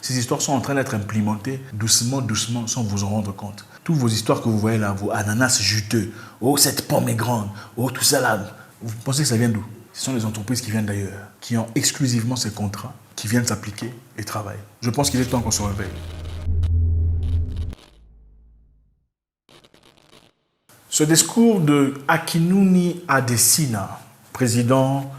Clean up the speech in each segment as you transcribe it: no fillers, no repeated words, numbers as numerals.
Ces histoires sont en train d'être implémentées doucement, doucement, sans vous en rendre compte. Toutes vos histoires que vous voyez là, vos ananas juteux, oh cette pomme est grande, oh tout ça là, vous pensez que ça vient d'où? Ce sont les entreprises qui viennent d'ailleurs, qui ont exclusivement ces contrats, qui viennent s'appliquer et travaillent. Je pense qu'il est temps qu'on se réveille. Ce discours de Akinwumi Adesina, président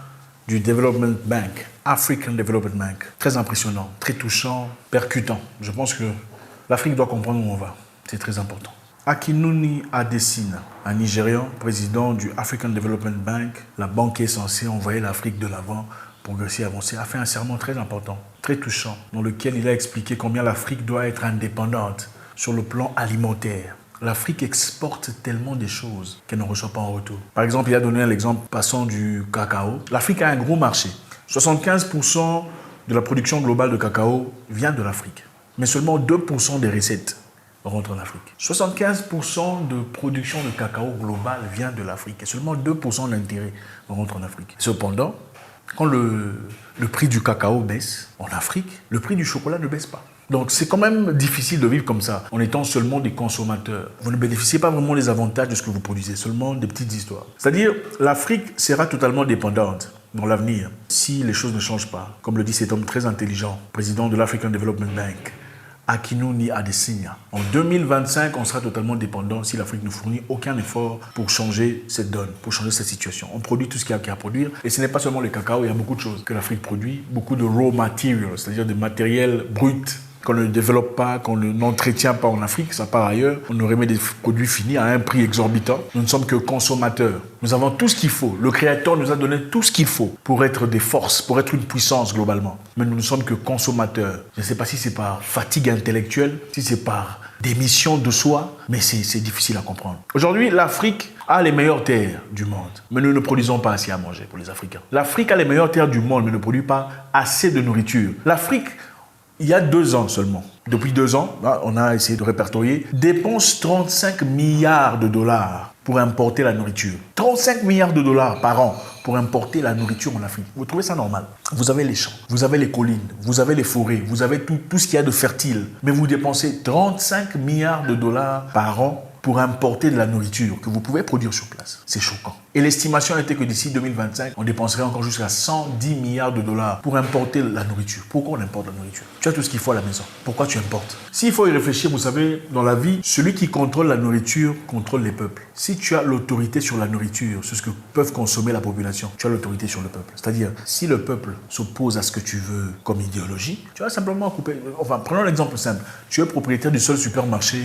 du Development Bank, African Development Bank, très impressionnant, très touchant, percutant. Je pense que l'Afrique doit comprendre où on va. C'est très important. Akinwumi Adesina, un Nigérian, président du African Development Bank, la banque qui est censée envoyer l'Afrique de l'avant, progresser, avancer, a fait un sermon très important, très touchant, dans lequel il a expliqué combien l'Afrique doit être indépendante sur le plan alimentaire. L'Afrique exporte tellement de choses qu'elle ne reçoit pas en retour. Par exemple, il a donné l'exemple passant du cacao. L'Afrique a un gros marché. 75% de la production globale de cacao vient de l'Afrique. Mais seulement 2% des recettes rentrent en Afrique. 75% de production de cacao globale vient de l'Afrique. Et seulement 2% de l'intérêt rentre en Afrique. Cependant, quand le prix du cacao baisse en Afrique, le prix du chocolat ne baisse pas. Donc c'est quand même difficile de vivre comme ça, en étant seulement des consommateurs. Vous ne bénéficiez pas vraiment des avantages de ce que vous produisez, seulement des petites histoires. C'est-à-dire, l'Afrique sera totalement dépendante dans l'avenir, si les choses ne changent pas. Comme le dit cet homme très intelligent, président de l'African Development Bank, Akinwumi Adesina. En 2025, on sera totalement dépendant si l'Afrique ne fournit aucun effort pour changer cette donne, pour changer cette situation. On produit tout ce qu'il y a à produire. Et ce n'est pas seulement le cacao, il y a beaucoup de choses que l'Afrique produit, beaucoup de raw materials, c'est-à-dire des matériels bruts qu'on ne développe pas, qu'on n'entretient pas en Afrique, ça part ailleurs. On nous remet des produits finis à un prix exorbitant. Nous ne sommes que consommateurs. Nous avons tout ce qu'il faut. Le Créateur nous a donné tout ce qu'il faut pour être des forces, pour être une puissance globalement. Mais nous ne sommes que consommateurs. Je ne sais pas si c'est par fatigue intellectuelle, si c'est par démission de soi, mais c'est difficile à comprendre. Aujourd'hui, l'Afrique a les meilleures terres du monde, mais nous ne produisons pas assez à manger pour les Africains. L'Afrique a les meilleures terres du monde, mais ne produit pas assez de nourriture. L'Afrique, il y a 2 ans seulement, depuis 2 ans, on a essayé de répertorier, dépense 35 milliards de dollars pour importer la nourriture. 35 milliards de dollars par an pour importer la nourriture en Afrique. Vous trouvez ça normal? Vous avez les champs, vous avez les collines, vous avez les forêts, vous avez tout ce qu'il y a de fertile. Mais vous dépensez 35 milliards de dollars par an pour importer de la nourriture que vous pouvez produire sur place. C'est choquant. Et l'estimation était que d'ici 2025, on dépenserait encore jusqu'à 110 milliards de dollars pour importer la nourriture. Pourquoi on importe la nourriture? Tu as tout ce qu'il faut à la maison. Pourquoi tu importes? S'il faut y réfléchir, vous savez, dans la vie, celui qui contrôle la nourriture contrôle les peuples. Si tu as l'autorité sur la nourriture, sur ce que peuvent consommer la population, tu as l'autorité sur le peuple. C'est-à-dire, si le peuple s'oppose à ce que tu veux comme idéologie, tu vas simplement couper. Enfin, prenons l'exemple simple. Tu es propriétaire du seul supermarché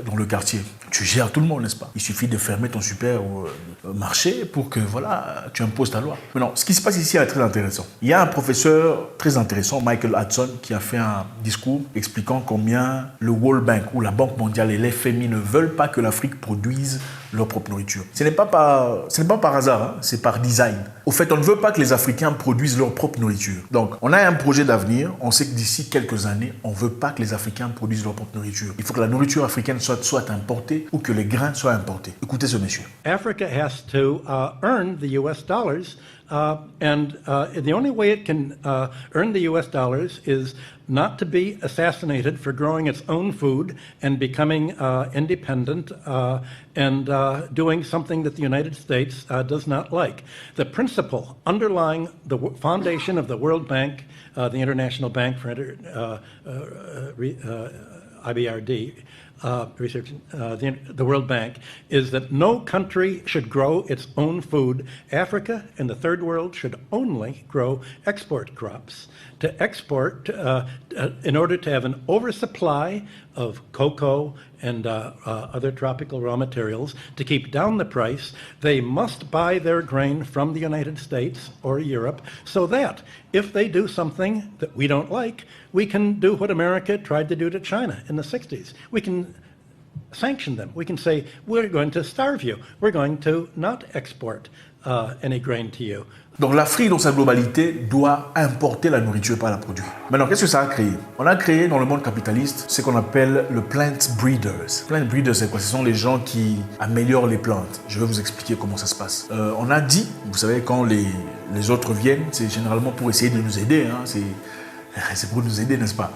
dans le quartier. Tu gères tout le monde, n'est-ce pas? Il suffit de fermer ton supermarché pour que, voilà, tu imposes ta loi. Maintenant, ce qui se passe ici est très intéressant. Il y a un professeur très intéressant, Michael Hudson, qui a fait un discours expliquant combien le World Bank ou la Banque mondiale et l'FMI ne veulent pas que l'Afrique produise leur propre nourriture. Ce n'est pas par hasard, hein, c'est par design. Au fait, on ne veut pas que les Africains produisent leur propre nourriture. Donc, on a un projet d'avenir. On sait que d'ici quelques années, on ne veut pas que les Africains produisent leur propre nourriture. Il faut que la nourriture africaine soit importée ou que les grains soient importés. Écoutez ce monsieur. Africa has to earn the US dollars, and the only way it can earn the US dollars is not to be assassinated for growing its own food and becoming independent and doing something that the United States does not like. The principle underlying the foundation of the World Bank, the International Bank for IBRD, research, the World Bank, is that no country should grow its own food. Africa and the third world should only grow export crops. To export, in order to have an oversupply of cocoa and other tropical raw materials, to keep down the price, they must buy their grain from the United States or Europe, so that if they do something that we don't like, we can do what America tried to do to China in the 60s. We can sanction them. We can say, we're going to starve you. We're going to not export any grain to you. Donc l'Afrique dans sa globalité doit importer la nourriture, pas la produire. Maintenant, qu'est-ce que ça a créé? On a créé dans le monde capitaliste ce qu'on appelle le plant breeders. Plant breeders, c'est quoi? Ce sont les gens qui améliorent les plantes. Je vais vous expliquer comment ça se passe. On a dit, vous savez, quand les autres viennent, c'est généralement pour essayer de nous aider. Hein, c'est pour nous aider, n'est-ce pas?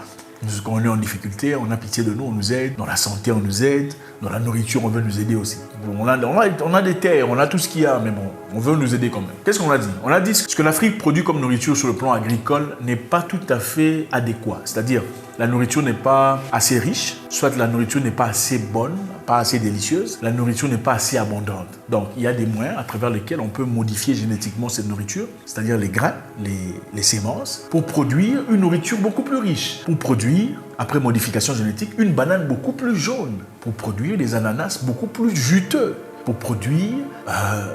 Quand on est en difficulté, on a pitié de nous, on nous aide. Dans la santé, on nous aide. Dans la nourriture, on veut nous aider aussi. On a des terres, on a tout ce qu'il y a, mais bon, on veut nous aider quand même. Qu'est-ce qu'on a dit? On a dit que ce que l'Afrique produit comme nourriture sur le plan agricole n'est pas tout à fait adéquat. C'est-à-dire, la nourriture n'est pas assez riche, soit la nourriture n'est pas assez bonne, pas assez délicieuse, la nourriture n'est pas assez abondante. Donc, il y a des moyens à travers lesquels on peut modifier génétiquement cette nourriture, c'est-à-dire les grains, les semences, pour produire une nourriture beaucoup plus riche, pour produire, après modification génétique, une banane beaucoup plus jaune, pour produire des ananas beaucoup plus juteux, pour produire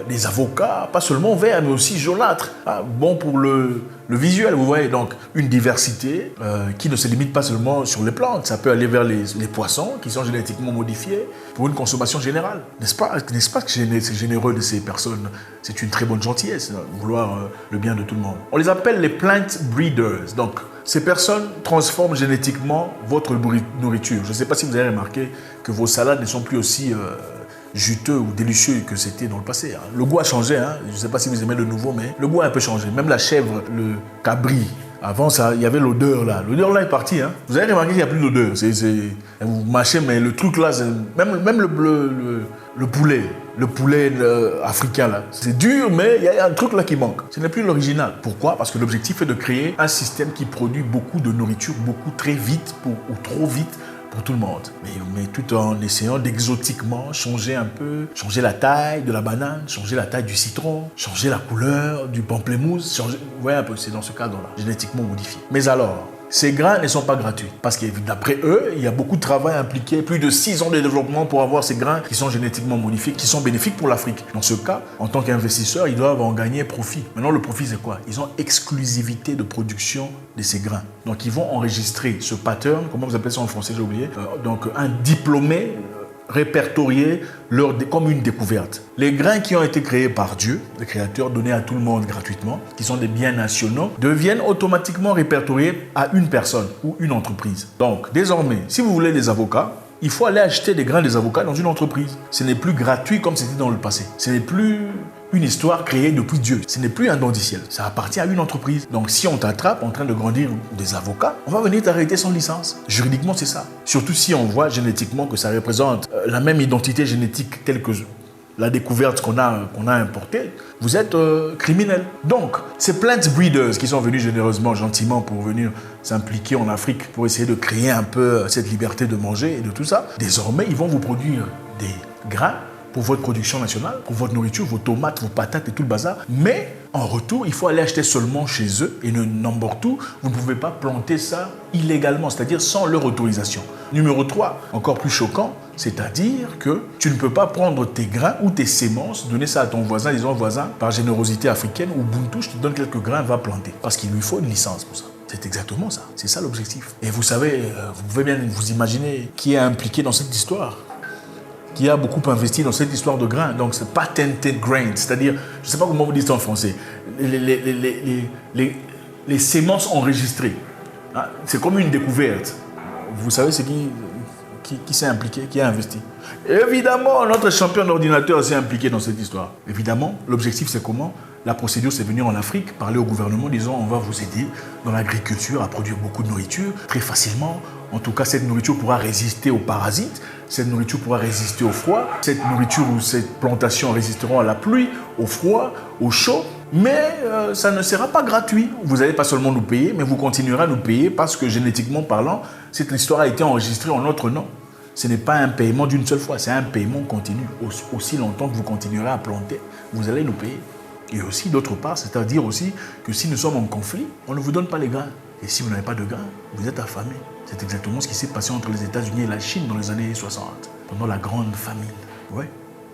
des avocats, pas seulement verts, mais aussi jaunâtres. Bon pour le visuel, vous voyez. Donc, une diversité qui ne se limite pas seulement sur les plantes. Ça peut aller vers les poissons qui sont génétiquement modifiés pour une consommation générale. N'est-ce pas que c'est généreux de ces personnes? C'est une très bonne gentillesse, vouloir le bien de tout le monde. On les appelle les plant breeders. Donc, ces personnes transforment génétiquement votre nourriture. Je ne sais pas si vous avez remarqué que vos salades ne sont plus aussi juteux ou délicieux que c'était dans le passé. Le goût a changé, je ne sais pas si vous aimez le nouveau, mais le goût a un peu changé. Même la chèvre, le cabri, avant ça, il y avait l'odeur là. L'odeur là est partie. Vous avez remarqué qu'il n'y a plus d'odeur. Vous mâchez, mais le truc là, même le poulet africain là, c'est dur, mais il y a un truc là qui manque. Ce n'est plus l'original. Pourquoi? Parce que l'objectif est de créer un système qui produit beaucoup de nourriture, beaucoup très vite ou trop vite, pour tout le monde. Mais tout en essayant d'exotiquement changer un peu, changer la taille de la banane, changer la taille du citron, changer la couleur du pamplemousse, vous voyez un peu, c'est dans ce cadre-là, génétiquement modifié. Mais alors, ces grains ne sont pas gratuits. Parce que d'après eux, il y a beaucoup de travail impliqué, plus de 6 ans de développement pour avoir ces grains qui sont génétiquement modifiés, qui sont bénéfiques pour l'Afrique. Dans ce cas, en tant qu'investisseurs, ils doivent en gagner profit. Maintenant, le profit, c'est quoi? Ils ont exclusivité de production de ces grains. Donc, ils vont enregistrer ce pattern, comment vous appelez ça en français, j'ai oublié. Donc, un diplômé répertorié comme une découverte. Les grains qui ont été créés par Dieu, le Créateur, donnés à tout le monde gratuitement, qui sont des biens nationaux, deviennent automatiquement répertoriés à une personne ou une entreprise. Donc, désormais, si vous voulez des avocats, il faut aller acheter des grains des avocats dans une entreprise. Ce n'est plus gratuit comme c'était dans le passé. Ce n'est plus une histoire créée depuis Dieu. Ce n'est plus un don du ciel. Ça appartient à une entreprise. Donc si on t'attrape en train de grandir des avocats, on va venir t'arrêter sans licence. Juridiquement, c'est ça. Surtout si on voit génétiquement que ça représente la même identité génétique telle que la découverte qu'on a importée, vous êtes criminel. Donc, ces plant breeders qui sont venus généreusement, gentiment pour venir s'impliquer en Afrique, pour essayer de créer un peu cette liberté de manger et de tout ça, désormais, ils vont vous produire des grains pour votre production nationale, pour votre nourriture, vos tomates, vos patates et tout le bazar. Mais en retour, il faut aller acheter seulement chez eux et n'importe tout. Vous ne pouvez pas planter ça illégalement, c'est-à-dire sans leur autorisation. Numéro 3, encore plus choquant, c'est-à-dire que tu ne peux pas prendre tes grains ou tes semences, donner ça à ton voisin, disons voisin, par générosité africaine, ou Ubuntu, je te donne quelques grains, va planter. Parce qu'il lui faut une licence pour ça. C'est exactement ça. C'est ça l'objectif. Et vous savez, vous pouvez bien vous imaginer qui est impliqué dans cette histoire, qui a beaucoup investi dans cette histoire de grains. Donc, c'est patented grains, c'est-à-dire, je ne sais pas comment vous dites ça en français, les semences enregistrées. C'est comme une découverte. Vous savez, c'est qui s'est impliqué, qui a investi. Évidemment, notre champion d'ordinateur s'est impliqué dans cette histoire. Évidemment, l'objectif, c'est comment? La procédure, c'est venir en Afrique, parler au gouvernement, disant on va vous aider dans l'agriculture à produire beaucoup de nourriture très facilement. En tout cas, cette nourriture pourra résister aux parasites, cette nourriture pourra résister au froid, cette nourriture ou cette plantation résisteront à la pluie, au froid, au chaud. Mais ça ne sera pas gratuit. Vous n'allez pas seulement nous payer, mais vous continuerez à nous payer parce que génétiquement parlant, cette histoire a été enregistrée en notre nom. Ce n'est pas un paiement d'une seule fois, c'est un paiement continu. Aussi longtemps que vous continuerez à planter, vous allez nous payer. Et aussi, d'autre part, c'est-à-dire aussi que si nous sommes en conflit, on ne vous donne pas les grains. Et si vous n'avez pas de grains, vous êtes affamé. C'est exactement ce qui s'est passé entre les États-Unis et la Chine dans les années 60, pendant la grande famine. Ouais.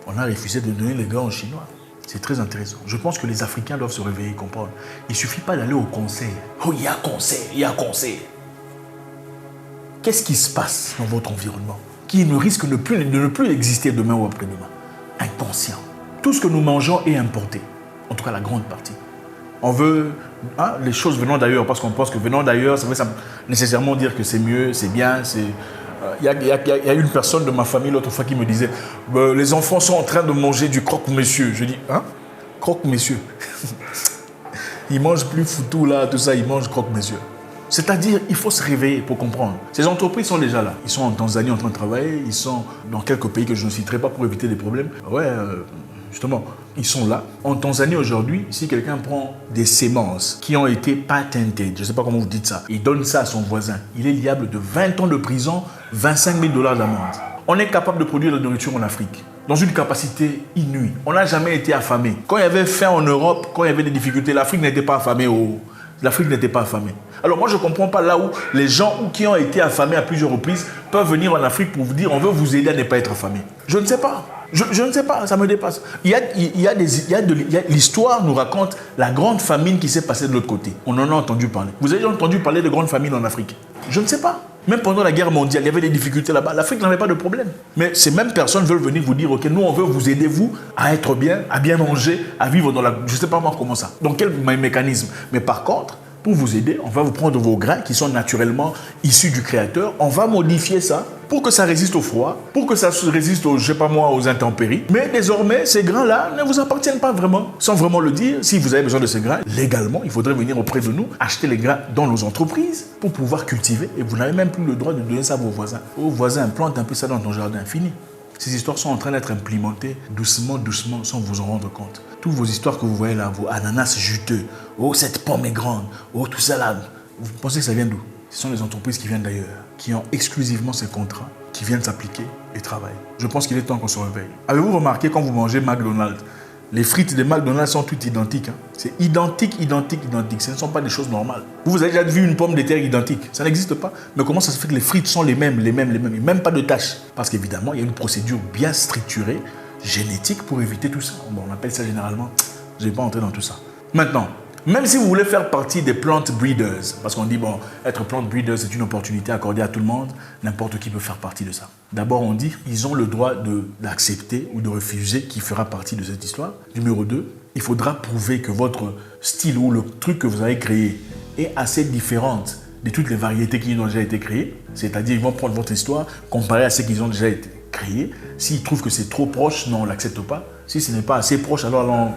On a refusé de donner les grains aux Chinois. C'est très intéressant. Je pense que les Africains doivent se réveiller et comprendre. Il ne suffit pas d'aller au conseil. Oh, il y a conseil, il y a conseil. Qu'est-ce qui se passe dans votre environnement qui ne risque de ne plus exister demain ou après-demain? Inconscient. Tout ce que nous mangeons est importé. En tout cas, la grande partie. On veut les choses venant d'ailleurs, parce qu'on pense que venant d'ailleurs, ça veut nécessairement dire que c'est mieux, c'est bien. Il y a une personne de ma famille l'autre fois qui me disait les enfants sont en train de manger du croque-monsieur. Je dis, croque-monsieur. Ils mangent plus foutou là, tout ça, ils mangent croque-monsieur. C'est-à-dire, il faut se réveiller pour comprendre. Ces entreprises sont déjà là. Ils sont en Tanzanie en train de travailler, ils sont dans quelques pays que je ne citerai pas pour éviter des problèmes. Justement, ils sont là. En Tanzanie aujourd'hui, si quelqu'un prend des semences qui ont été patentées, je ne sais pas comment vous dites ça, il donne ça à son voisin, il est liable de 20 ans de prison, 25 000 $ d'amende. On est capable de produire de la nourriture en Afrique dans une capacité inouïe. On n'a jamais été affamé. Quand il y avait faim en Europe, quand il y avait des difficultés, l'Afrique n'était pas affamée. L'Afrique n'était pas affamée. Alors moi, je ne comprends pas là où les gens qui ont été affamés à plusieurs reprises peuvent venir en Afrique pour vous dire on veut vous aider à ne pas être affamé. Je ne sais pas. Je ne sais pas, ça me dépasse. L'histoire nous raconte la grande famine qui s'est passée de l'autre côté. On en a entendu parler. Vous avez entendu parler de grandes famines en Afrique? Je ne sais pas. Même pendant la guerre mondiale, il y avait des difficultés là-bas. L'Afrique n'avait pas de problème. Mais ces mêmes personnes veulent venir vous dire, ok, nous on veut vous aider, vous, à être bien, à bien manger, à vivre dans la... Je ne sais pas moi comment ça. Dans quel mécanisme? Mais par contre, pour vous aider, on va vous prendre vos grains qui sont naturellement issus du Créateur. On va modifier ça pour que ça résiste au froid, pour que ça résiste aux, je sais pas moi, aux intempéries. Mais désormais, ces grains-là ne vous appartiennent pas vraiment. Sans vraiment le dire, si vous avez besoin de ces grains, légalement, il faudrait venir auprès de nous, acheter les grains dans nos entreprises pour pouvoir cultiver. Et vous n'avez même plus le droit de donner ça à vos voisins. Vos voisins, plante un peu ça dans ton jardin, fini. Ces histoires sont en train d'être implémentées doucement, doucement, sans vous en rendre compte. Toutes vos histoires que vous voyez là, vos ananas juteux, oh cette pomme est grande, oh tout ça là, vous pensez que ça vient d'où? Ce sont les entreprises qui viennent d'ailleurs, qui ont exclusivement ces contrats, qui viennent s'appliquer et travailler. Je pense qu'il est temps qu'on se réveille. Avez-vous remarqué quand vous mangez McDonald's, les frites des McDonald's sont toutes identiques. C'est identique, identique, identique. Ce ne sont pas des choses normales. Vous avez déjà vu une pomme de terre identique? Ça n'existe pas. Mais comment ça se fait que les frites sont les mêmes? Et même pas de taches? Parce qu'évidemment, il y a une procédure bien structurée, génétique, pour éviter tout ça. Bon, on appelle ça généralement... Je ne vais pas entrer dans tout ça. Maintenant, même si vous voulez faire partie des plant breeders, parce qu'on dit, bon, être plant breeder, c'est une opportunité accordée à tout le monde, n'importe qui peut faire partie de ça. D'abord, on dit, ils ont le droit d'accepter ou de refuser qui fera partie de cette histoire. Numéro 2, il faudra prouver que votre style ou le truc que vous avez créé est assez différente de toutes les variétés qui ont déjà été créées. C'est-à-dire, ils vont prendre votre histoire, comparer à ce qu'ils ont déjà été créés. S'ils trouvent que c'est trop proche, non, on ne l'accepte pas. Si ce n'est pas assez proche, alors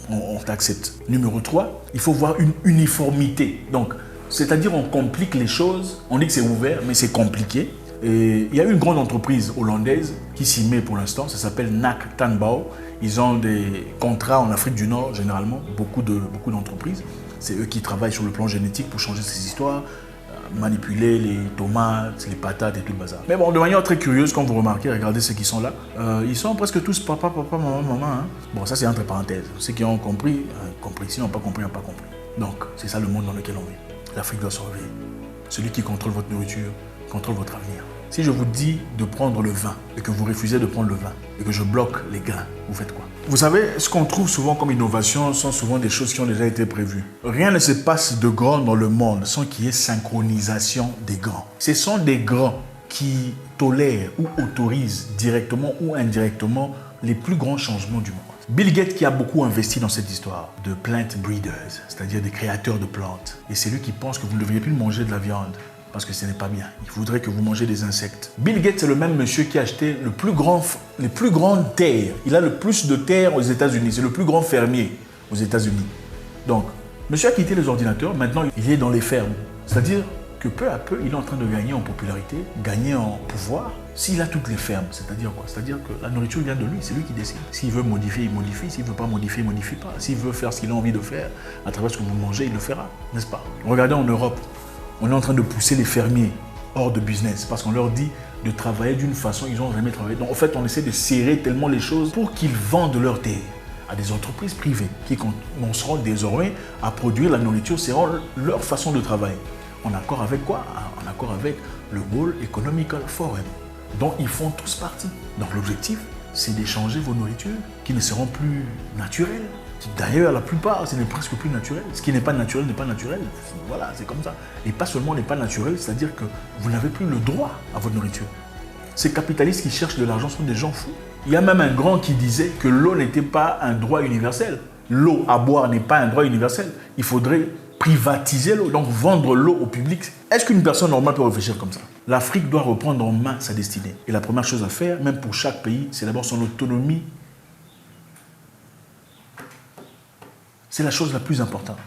on t'accepte. Numéro 3, il faut voir une uniformité. Donc, c'est-à-dire on complique les choses. On dit que c'est ouvert, mais c'est compliqué. Et il y a une grande entreprise hollandaise qui s'y met pour l'instant. Ça s'appelle NAC Tanbao. Ils ont des contrats en Afrique du Nord, généralement. Beaucoup d'entreprises. C'est eux qui travaillent sur le plan génétique pour changer ces histoires, manipuler les tomates, les patates et tout le bazar. Mais bon, de manière très curieuse, quand vous remarquez, regardez ceux qui sont là, ils sont presque tous papa, maman. Hein. Bon, ça c'est entre parenthèses. Ceux qui ont compris, compris. S'ils n'ont pas compris, n'ont pas compris. Donc, c'est ça le monde dans lequel on vit. L'Afrique doit se réveiller. Celui qui contrôle votre nourriture, contrôle votre avenir. Si je vous dis de prendre le vin et que vous refusez de prendre le vin et que je bloque les grains, vous faites quoi? Vous savez, ce qu'on trouve souvent comme innovation sont souvent des choses qui ont déjà été prévues. Rien ne se passe de grand dans le monde sans qu'il y ait synchronisation des grands. Ce sont des grands qui tolèrent ou autorisent directement ou indirectement les plus grands changements du monde. Bill Gates qui a beaucoup investi dans cette histoire de plant breeders, c'est-à-dire des créateurs de plantes. Et c'est lui qui pense que vous ne devriez plus manger de la viande. Parce que ce n'est pas bien. Il faudrait que vous mangez des insectes. Bill Gates, c'est le même monsieur qui a acheté les plus grandes terres. Il a le plus de terres aux États-Unis. C'est le plus grand fermier aux États-Unis. Donc, monsieur a quitté les ordinateurs. Maintenant, il est dans les fermes. C'est-à-dire que peu à peu, il est en train de gagner en popularité, gagner en pouvoir. S'il a toutes les fermes, c'est-à-dire quoi? C'est-à-dire que la nourriture vient de lui, c'est lui qui décide. S'il veut modifier, il modifie. S'il ne veut pas modifier, il ne modifie pas. S'il veut faire ce qu'il a envie de faire à travers ce que vous mangez, il le fera, n'est-ce pas? Regardez en Europe. On est en train de pousser les fermiers hors de business parce qu'on leur dit de travailler d'une façon ils n'ont jamais travaillé. Donc en fait, on essaie de serrer tellement les choses pour qu'ils vendent leurs terres à des entreprises privées qui commenceront désormais à produire la nourriture selon leur façon de travailler. En accord avec quoi? En accord avec le World Economic Forum, dont ils font tous partie. Donc l'objectif, c'est d'échanger vos nourritures qui ne seront plus naturelles. D'ailleurs, la plupart, ce n'est presque plus naturel. Ce qui n'est pas naturel n'est pas naturel. Voilà, c'est comme ça. Et pas seulement n'est pas naturel, c'est-à-dire que vous n'avez plus le droit à votre nourriture. Ces capitalistes qui cherchent de l'argent sont des gens fous. Il y a même un grand qui disait que l'eau n'était pas un droit universel. L'eau à boire n'est pas un droit universel. Il faudrait privatiser l'eau, donc vendre l'eau au public. Est-ce qu'une personne normale peut réfléchir comme ça? L'Afrique doit reprendre en main sa destinée. Et la première chose à faire, même pour chaque pays, c'est d'abord son autonomie. C'est la chose la plus importante.